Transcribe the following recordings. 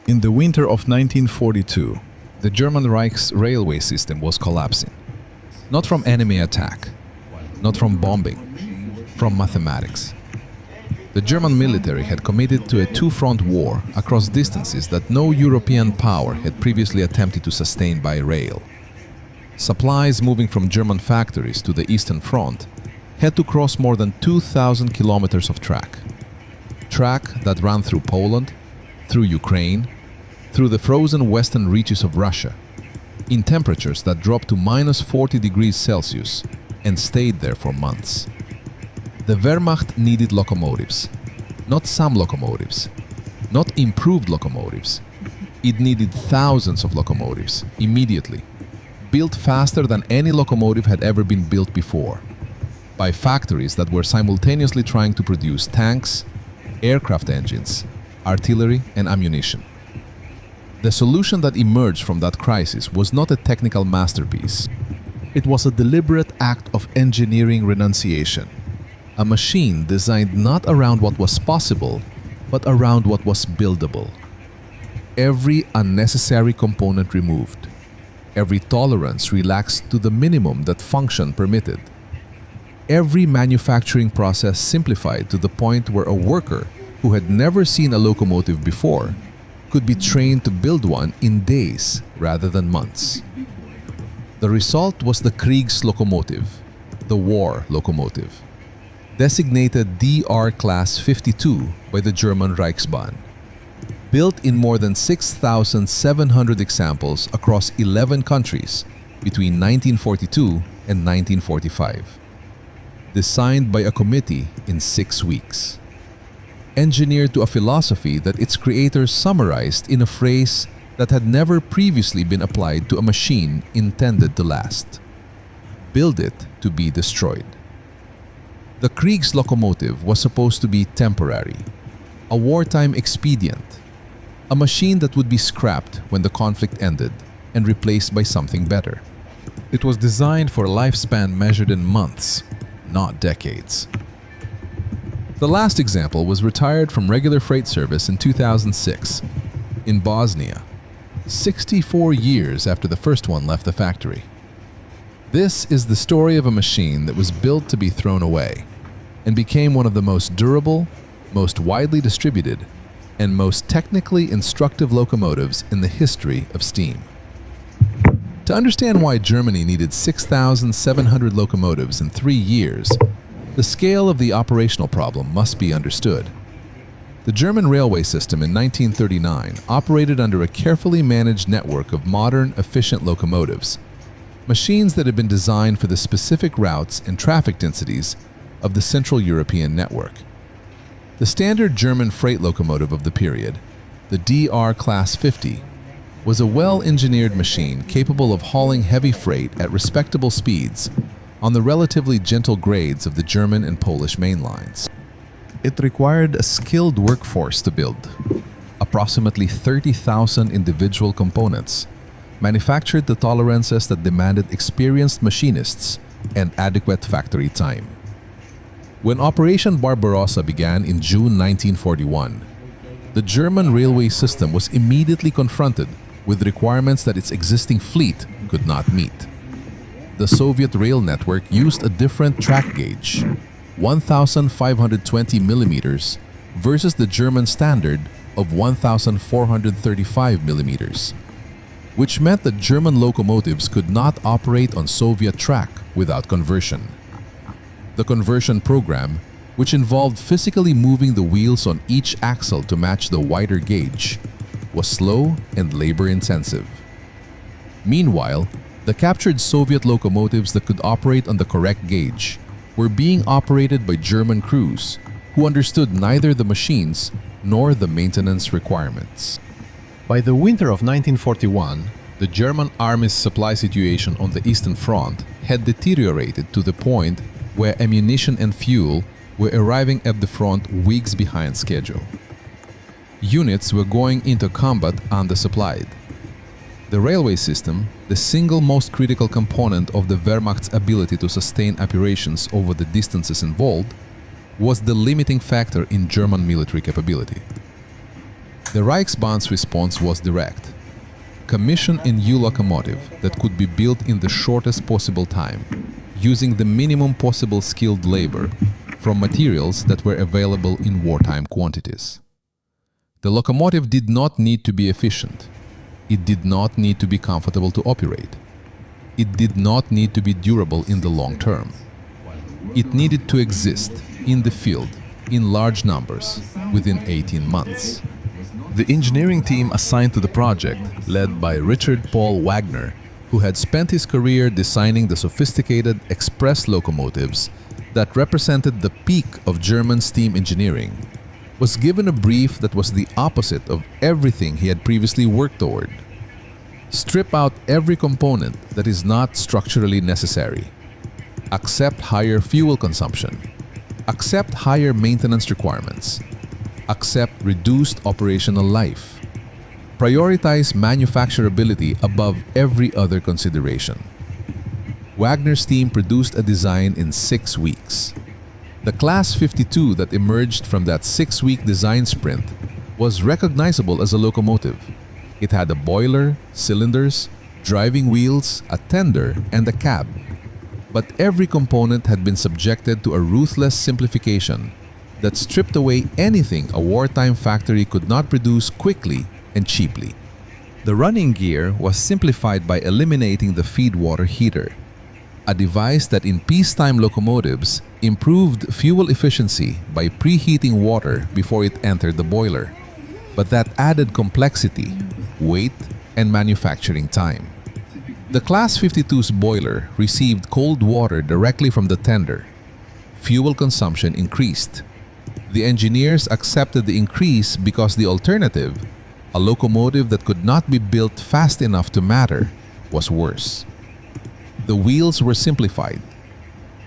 In the winter of 1942, the German Reich's railway system was collapsing. Not from enemy attack, not from bombing, from mathematics. The German military had committed to a two-front war across distances that no European power had previously attempted to sustain by rail. Supplies moving from German factories to the Eastern Front had to cross more than 2,000 kilometers of track. Track that ran through Poland, through Ukraine, through the frozen western reaches of Russia, in temperatures that dropped to minus 40 degrees Celsius and stayed there for months. The Wehrmacht needed locomotives, not some locomotives, not improved locomotives. It needed thousands of locomotives, immediately, built faster than any locomotive had ever been built before, by factories that were simultaneously trying to produce tanks, aircraft engines, artillery, and ammunition. The solution that emerged from that crisis was not a technical masterpiece. It was a deliberate act of engineering renunciation. A machine designed not around what was possible, but around what was buildable. Every unnecessary component removed. Every tolerance relaxed to the minimum that function permitted. Every manufacturing process simplified to the point where a worker who had never seen a locomotive before could be trained to build one in days rather than months. The result was the Kriegslokomotive, the war locomotive, designated DR Class 52 by the German Reichsbahn. Built in more than 6,700 examples across 11 countries between 1942 and 1945. Designed by a committee in 6 weeks. Engineered to a philosophy that its creators summarized in a phrase that had never previously been applied to a machine intended to last. Build it to be destroyed. The Kriegslokomotive was supposed to be temporary, a wartime expedient, a machine that would be scrapped when the conflict ended and replaced by something better. It was designed for a lifespan measured in months, not decades. The last example was retired from regular freight service in 2006 in Bosnia, 64 years after the first one left the factory. This is the story of a machine that was built to be thrown away and became one of the most durable, most widely distributed, and most technically instructive locomotives in the history of steam. To understand why Germany needed 6,700 locomotives in 3 years, the scale of the operational problem must be understood. The German railway system in 1939 operated under a carefully managed network of modern, efficient locomotives, machines that had been designed for the specific routes and traffic densities of the Central European network. The standard German freight locomotive of the period, the DR Class 50, was a well-engineered machine capable of hauling heavy freight at respectable speeds on the relatively gentle grades of the German and Polish main lines. It required a skilled workforce to build. Approximately 30,000 individual components manufactured the tolerances that demanded experienced machinists and adequate factory time. When Operation Barbarossa began in June 1941, the German railway system was immediately confronted with requirements that its existing fleet could not meet. The Soviet rail network used a different track gauge, 1,520 millimeters, versus the German standard of 1,435 millimeters, which meant that German locomotives could not operate on Soviet track without conversion. The conversion program, which involved physically moving the wheels on each axle to match the wider gauge, was slow and labor-intensive. Meanwhile, the captured Soviet locomotives that could operate on the correct gauge were being operated by German crews who understood neither the machines nor the maintenance requirements. By the winter of 1941, the German army's supply situation on the Eastern Front had deteriorated to the point where ammunition and fuel were arriving at the front weeks behind schedule. Units were going into combat undersupplied. The railway system, the single most critical component of the Wehrmacht's ability to sustain operations over the distances involved, was the limiting factor in German military capability. The Reichsbahn's response was direct. Commission a new locomotive that could be built in the shortest possible time, using the minimum possible skilled labor from materials that were available in wartime quantities. The locomotive did not need to be efficient. It did not need to be comfortable to operate. It did not need to be durable in the long term. It needed to exist in the field in large numbers within 18 months. The engineering team assigned to the project, led by Richard Paul Wagner, who had spent his career designing the sophisticated express locomotives that represented the peak of German steam engineering, was given a brief that was the opposite of everything he had previously worked toward. Strip out every component that is not structurally necessary. Accept higher fuel consumption. Accept higher maintenance requirements. Accept reduced operational life. Prioritize manufacturability above every other consideration. Wagner's team produced a design in 6 weeks. The Class 52 that emerged from that 6-week design sprint was recognizable as a locomotive. It had a boiler, cylinders, driving wheels, a tender, and a cab. But every component had been subjected to a ruthless simplification that stripped away anything a wartime factory could not produce quickly and cheaply. The running gear was simplified by eliminating the feed water heater, a device that in peacetime locomotives improved fuel efficiency by preheating water before it entered the boiler, but that added complexity, weight, and manufacturing time. The Class 52's boiler received cold water directly from the tender. Fuel consumption increased. The engineers accepted the increase because the alternative, a locomotive that could not be built fast enough to matter, was worse. The wheels were simplified.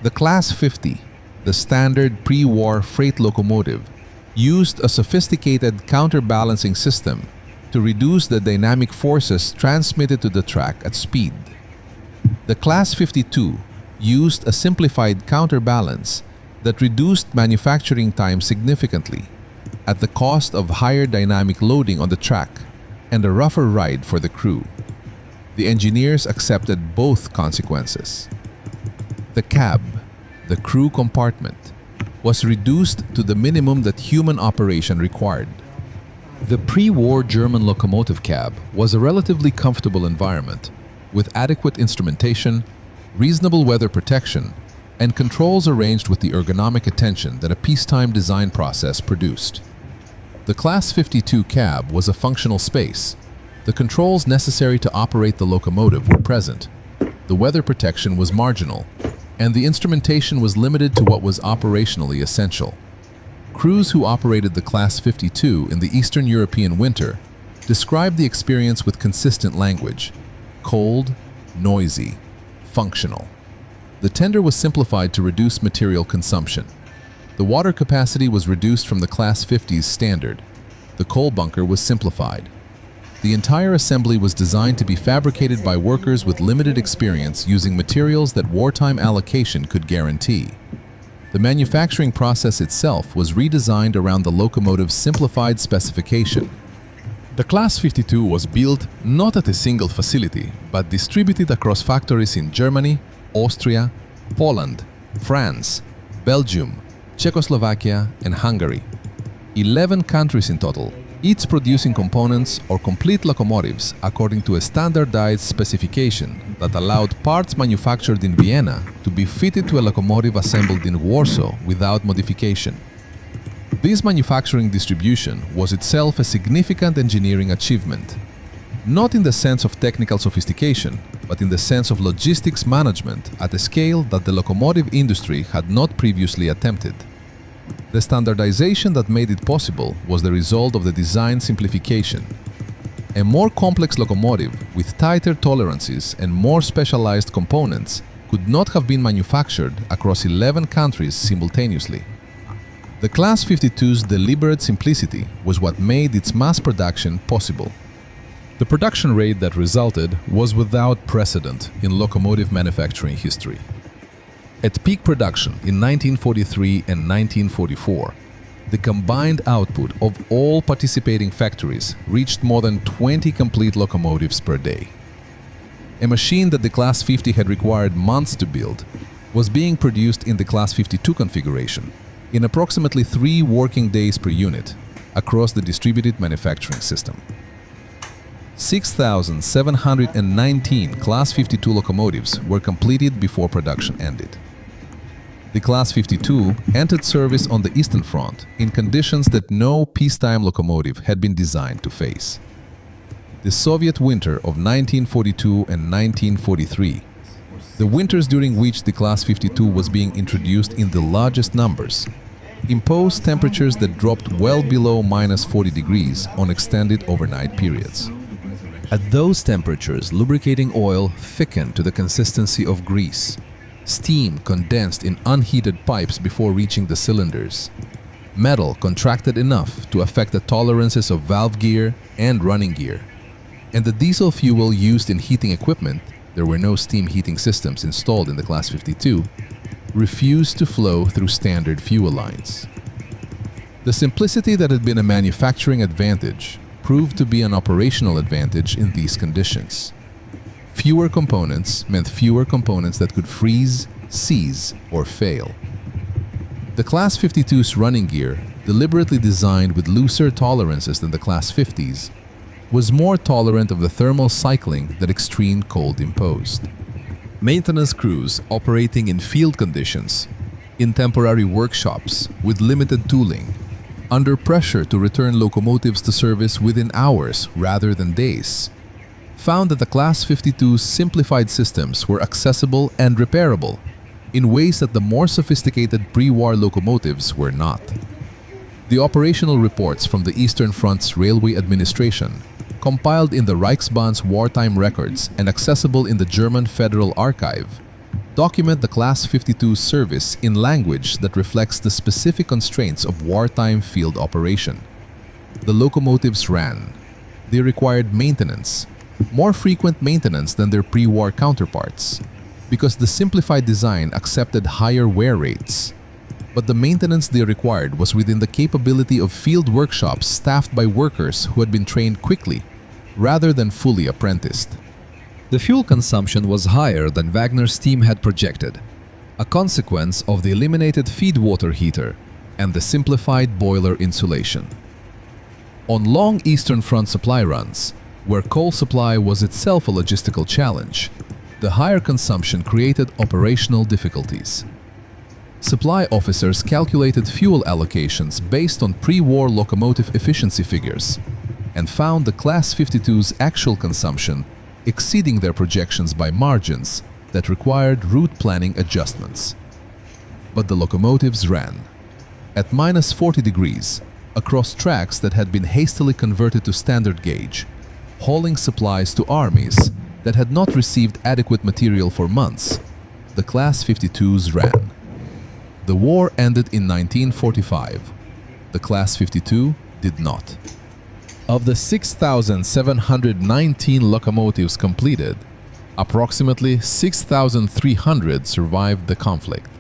The Class 50, the standard pre-war freight locomotive, used a sophisticated counterbalancing system to reduce the dynamic forces transmitted to the track at speed. The Class 52 used a simplified counterbalance that reduced manufacturing time significantly at the cost of higher dynamic loading on the track and a rougher ride for the crew. The engineers accepted both consequences. The cab, the crew compartment, was reduced to the minimum that human operation required. The pre-war German locomotive cab was a relatively comfortable environment with adequate instrumentation, reasonable weather protection, and controls arranged with the ergonomic attention that a peacetime design process produced. The Class 52 cab was a functional space. The controls necessary to operate the locomotive were present. The weather protection was marginal, and the instrumentation was limited to what was operationally essential. Crews who operated the Class 52 in the Eastern European winter described the experience with consistent language: cold, noisy, functional. The tender was simplified to reduce material consumption. The water capacity was reduced from the Class 50's standard. The coal bunker was simplified. The entire assembly was designed to be fabricated by workers with limited experience using materials that wartime allocation could guarantee. The manufacturing process itself was redesigned around the locomotive's simplified specification. The Class 52 was built not at a single facility, but distributed across factories in Germany, Austria, Poland, France, Belgium, Czechoslovakia, and Hungary. 11 countries in total, each producing components or complete locomotives according to a standardized specification that allowed parts manufactured in Vienna to be fitted to a locomotive assembled in Warsaw without modification. This manufacturing distribution was itself a significant engineering achievement, not in the sense of technical sophistication, but in the sense of logistics management at a scale that the locomotive industry had not previously attempted. The standardization that made it possible was the result of the design simplification. A more complex locomotive with tighter tolerances and more specialized components could not have been manufactured across 11 countries simultaneously. The Class 52's deliberate simplicity was what made its mass production possible. The production rate that resulted was without precedent in locomotive manufacturing history. At peak production in 1943 and 1944, The combined output of all participating factories reached more than 20 complete locomotives per day. A machine that the Class 50 had required months to build was being produced in the Class 52 configuration in approximately 3 working days per unit across the distributed manufacturing system. 6,719 Class 52 locomotives were completed before production ended. The Class 52 entered service on the Eastern Front in conditions that no peacetime locomotive had been designed to face. The Soviet winter of 1942 and 1943, the winters during which the Class 52 was being introduced in the largest numbers, imposed temperatures that dropped well below minus 40 degrees on extended overnight periods. At those temperatures, lubricating oil thickened to the consistency of grease. Steam condensed in unheated pipes before reaching the cylinders. Metal contracted enough to affect the tolerances of valve gear and running gear. And the diesel fuel used in heating equipment, there were no steam heating systems installed in the Class 52, refused to flow through standard fuel lines. The simplicity that had been a manufacturing advantage proved to be an operational advantage in these conditions. Fewer components meant fewer components that could freeze, seize, or fail. The Class 52's running gear, deliberately designed with looser tolerances than the Class 50's, was more tolerant of the thermal cycling that extreme cold imposed. Maintenance crews operating in field conditions, in temporary workshops with limited tooling, under pressure to return locomotives to service within hours rather than days, found that the Class 52's simplified systems were accessible and repairable in ways that the more sophisticated pre-war locomotives were not. The operational reports from the Eastern Front's Railway Administration, compiled in the Reichsbahn's wartime records and accessible in the German Federal Archive, document the Class 52's service in language that reflects the specific constraints of wartime field operation. The locomotives ran. They required maintenance, more frequent maintenance than their pre-war counterparts, because the simplified design accepted higher wear rates. But the maintenance they required was within the capability of field workshops staffed by workers who had been trained quickly, rather than fully apprenticed. The fuel consumption was higher than Wagner's team had projected, a consequence of the eliminated feed water heater and the simplified boiler insulation. On long Eastern Front supply runs, where coal supply was itself a logistical challenge, the higher consumption created operational difficulties. Supply officers calculated fuel allocations based on pre-war locomotive efficiency figures and found the Class 52's actual consumption exceeding their projections by margins that required route planning adjustments. But the locomotives ran at minus 40 degrees across tracks that had been hastily converted to standard gauge, hauling supplies to armies that had not received adequate material for months. The Class 52's ran. The war ended in 1945. The Class 52 did not. Of the 6,719 locomotives completed, approximately 6,300 survived the conflict,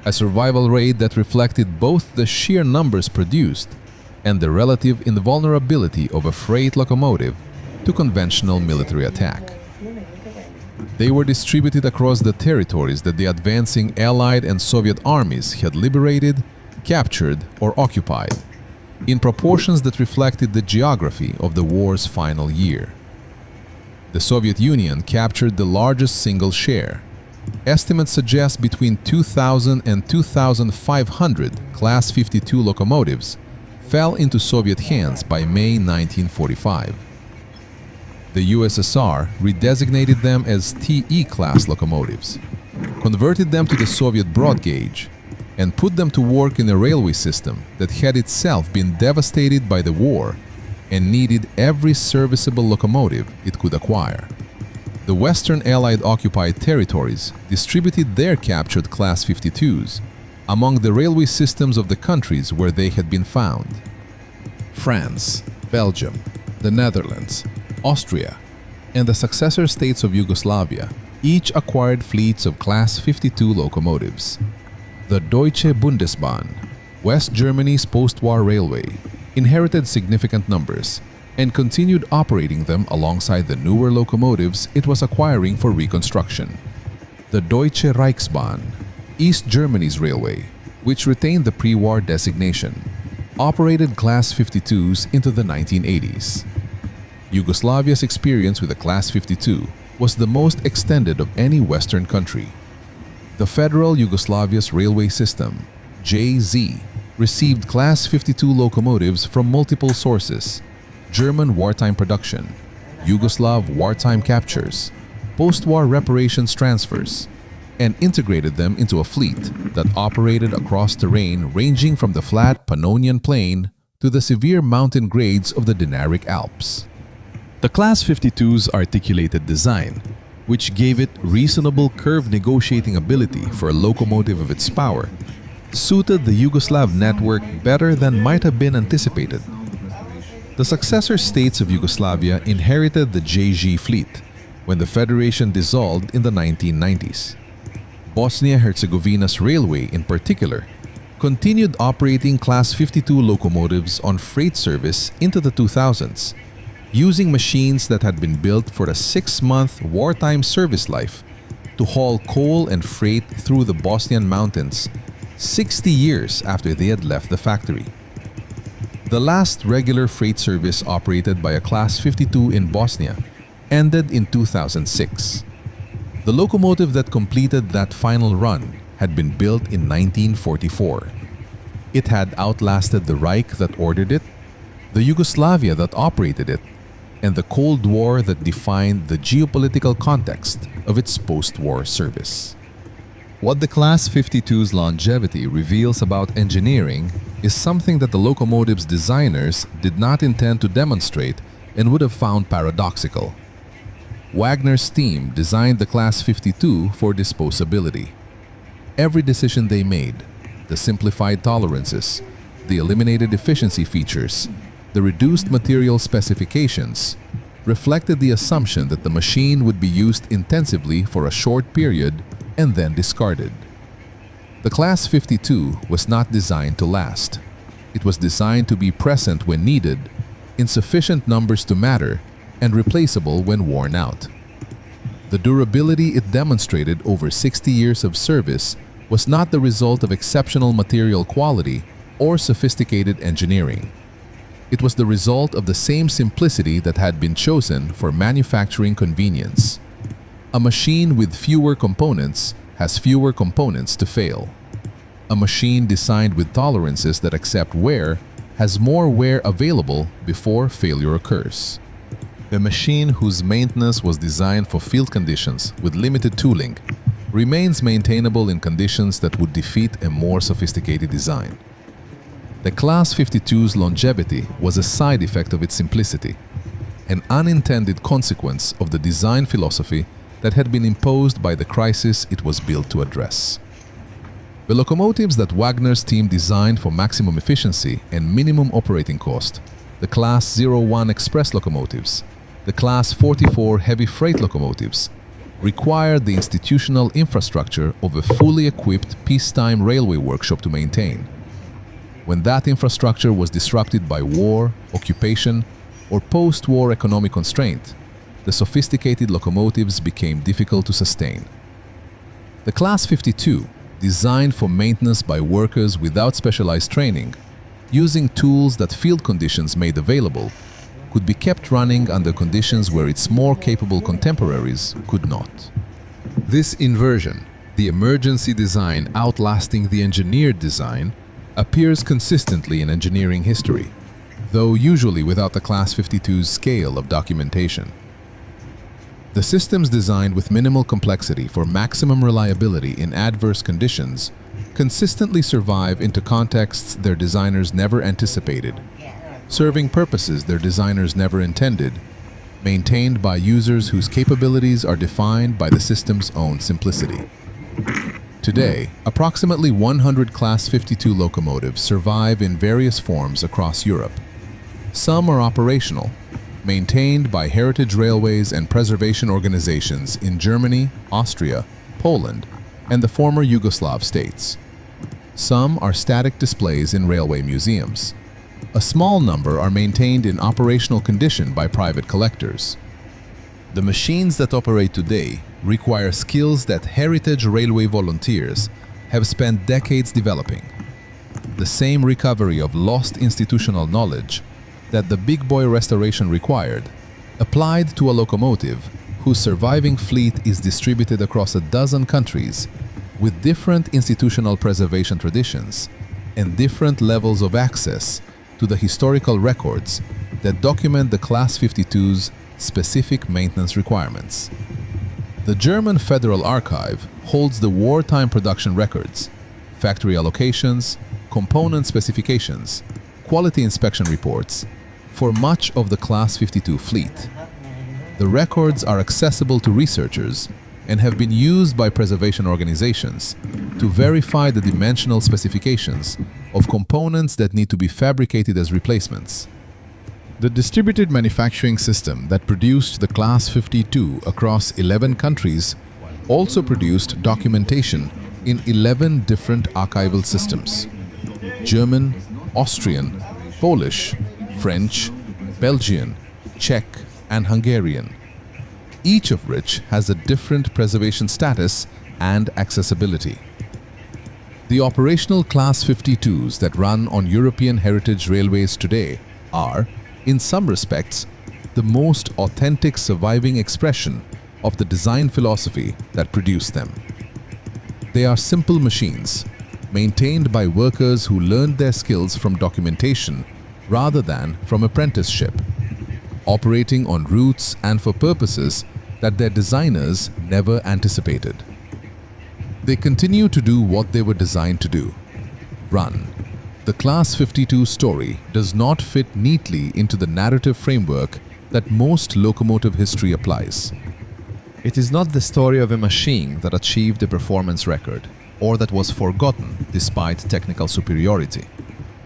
a survival rate that reflected both the sheer numbers produced and the relative invulnerability of a freight locomotive to conventional military attack. They were distributed across the territories that the advancing Allied and Soviet armies had liberated, captured, or occupied, in proportions that reflected the geography of the war's final year. The Soviet Union captured the largest single share. Estimates suggest between 2,000 and 2,500 Class 52 locomotives fell into Soviet hands by May 1945. The USSR redesignated them as TE-class locomotives, converted them to the Soviet broad gauge, and put them to work in a railway system that had itself been devastated by the war and needed every serviceable locomotive it could acquire. The Western Allied occupied territories distributed their captured Class 52s among the railway systems of the countries where they had been found. France, Belgium, the Netherlands, Austria, and the successor states of Yugoslavia each acquired fleets of Class 52 locomotives. The Deutsche Bundesbahn, West Germany's post-war railway inherited significant numbers and continued operating them alongside the newer locomotives it was acquiring for reconstruction. The Deutsche Reichsbahn, East Germany's railway, which retained the pre-war designation, operated Class 52s into the 1980s. Yugoslavia's experience with the Class 52 was the most extended of any Western country. The Federal Yugoslavia's railway system, JZ, received Class 52 locomotives from multiple sources: German wartime production, Yugoslav wartime captures, post-war reparations transfers, and integrated them into a fleet that operated across terrain ranging from the flat Pannonian Plain to the severe mountain grades of the Dinaric Alps. The Class 52's articulated design, which gave it reasonable curve negotiating ability for a locomotive of its power, suited the Yugoslav network better than might have been anticipated. The successor states of Yugoslavia inherited the JZ fleet when the federation dissolved in the 1990s. Bosnia-Herzegovina's railway, in particular, continued operating Class 52 locomotives on freight service into the 2000s, using machines that had been built for a 6-month wartime service life to haul coal and freight through the Bosnian mountains 60 years after they had left the factory. The last regular freight service operated by a Class 52 in Bosnia ended in 2006. The locomotive that completed that final run had been built in 1944. It had outlasted the Reich that ordered it, the Yugoslavia that operated it, and the Cold War that defined the geopolitical context of its post-war service. What the Class 52's longevity reveals about engineering is something that the locomotive's designers did not intend to demonstrate and would have found paradoxical. Wagner's team designed the Class 52 for disposability. Every decision they made, the simplified tolerances, the eliminated efficiency features, the reduced material specifications, reflected the assumption that the machine would be used intensively for a short period and then discarded. The Class 52 was not designed to last. It was designed to be present when needed, in sufficient numbers to matter, and replaceable when worn out. The durability it demonstrated over 60 years of service was not the result of exceptional material quality or sophisticated engineering. It was the result of the same simplicity that had been chosen for manufacturing convenience. A machine with fewer components has fewer components to fail. A machine designed with tolerances that accept wear has more wear available before failure occurs. A machine whose maintenance was designed for field conditions with limited tooling remains maintainable in conditions that would defeat a more sophisticated design. The Class 52's longevity was a side effect of its simplicity, an unintended consequence of the design philosophy that had been imposed by the crisis it was built to address. The locomotives that Wagner's team designed for maximum efficiency and minimum operating cost, the Class 01 express locomotives, the Class 44 heavy freight locomotives, required the institutional infrastructure of a fully equipped peacetime railway workshop to maintain. When that infrastructure was disrupted by war, occupation, or post-war economic constraint, the sophisticated locomotives became difficult to sustain. The Class 52, designed for maintenance by workers without specialized training, using tools that field conditions made available, could be kept running under conditions where its more capable contemporaries could not. This inversion, the emergency design outlasting the engineered design, appears consistently in engineering history, though usually without the Class 52's scale of documentation. The systems designed with minimal complexity for maximum reliability in adverse conditions consistently survive into contexts their designers never anticipated, serving purposes their designers never intended, maintained by users whose capabilities are defined by the system's own simplicity. Today, approximately 100 Class 52 locomotives survive in various forms across Europe. Some are operational, maintained by heritage railways and preservation organizations in Germany, Austria, Poland, and the former Yugoslav states. Some are static displays in railway museums. A small number are maintained in operational condition by private collectors. The machines that operate today require skills that heritage railway volunteers have spent decades developing. The same recovery of lost institutional knowledge that the big boy restoration required applied to a locomotive whose surviving fleet is distributed across a dozen countries with different institutional preservation traditions and different levels of access to the historical records that document the Class 52's specific maintenance requirements. The German Federal Archive holds the wartime production records, factory allocations, component specifications, quality inspection reports for much of the Class 52 fleet. The records are accessible to researchers and have been used by preservation organizations to verify the dimensional specifications of components that need to be fabricated as replacements. The distributed manufacturing system that produced the Class 52 across 11 countries also produced documentation in 11 different archival systems: German, Austrian, Polish, French, Belgian, Czech, and Hungarian, each of which has a different preservation status and accessibility. The operational Class 52s that run on European heritage railways today are, in some respects, the most authentic surviving expression of the design philosophy that produced them. They are simple machines, maintained by workers who learned their skills from documentation rather than from apprenticeship, operating on routes and for purposes that their designers never anticipated. They continue to do what they were designed to do: run. The Class 52 story does not fit neatly into the narrative framework that most locomotive history applies. It is not the story of a machine that achieved a performance record, or that was forgotten despite technical superiority,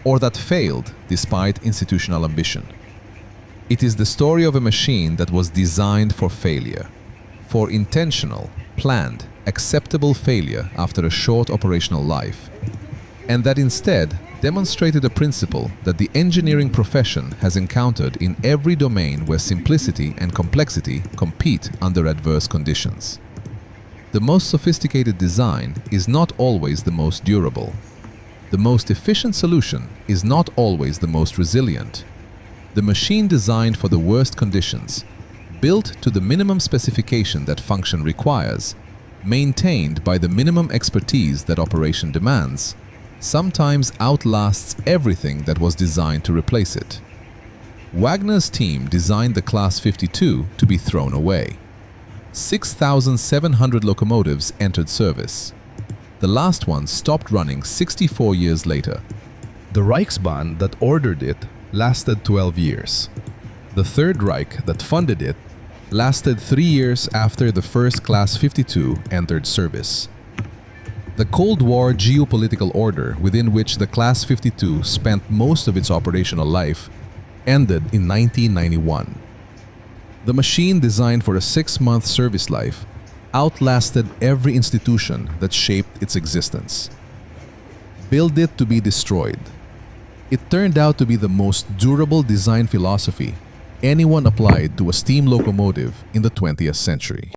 or that failed despite institutional ambition. It is the story of a machine that was designed for failure, for intentional, planned, acceptable failure after a short operational life, and that instead demonstrated a principle that the engineering profession has encountered in every domain where simplicity and complexity compete under adverse conditions. The most sophisticated design is not always the most durable. The most efficient solution is not always the most resilient. The machine designed for the worst conditions, built to the minimum specification that function requires, maintained by the minimum expertise that operation demands, sometimes outlasts everything that was designed to replace it. Wagner's team designed the Class 52 to be thrown away. 6,700 locomotives entered service. The last one stopped running 64 years later. The Reichsbahn that ordered it lasted 12 years. The Third Reich that funded it lasted 3 years after the first Class 52 entered service. The Cold War geopolitical order within which the Class 52 spent most of its operational life ended in 1991. The machine, designed for a 6-month service life, outlasted every institution that shaped its existence. Build it to be destroyed. It turned out to be the most durable design philosophy anyone applied to a steam locomotive in the 20th century.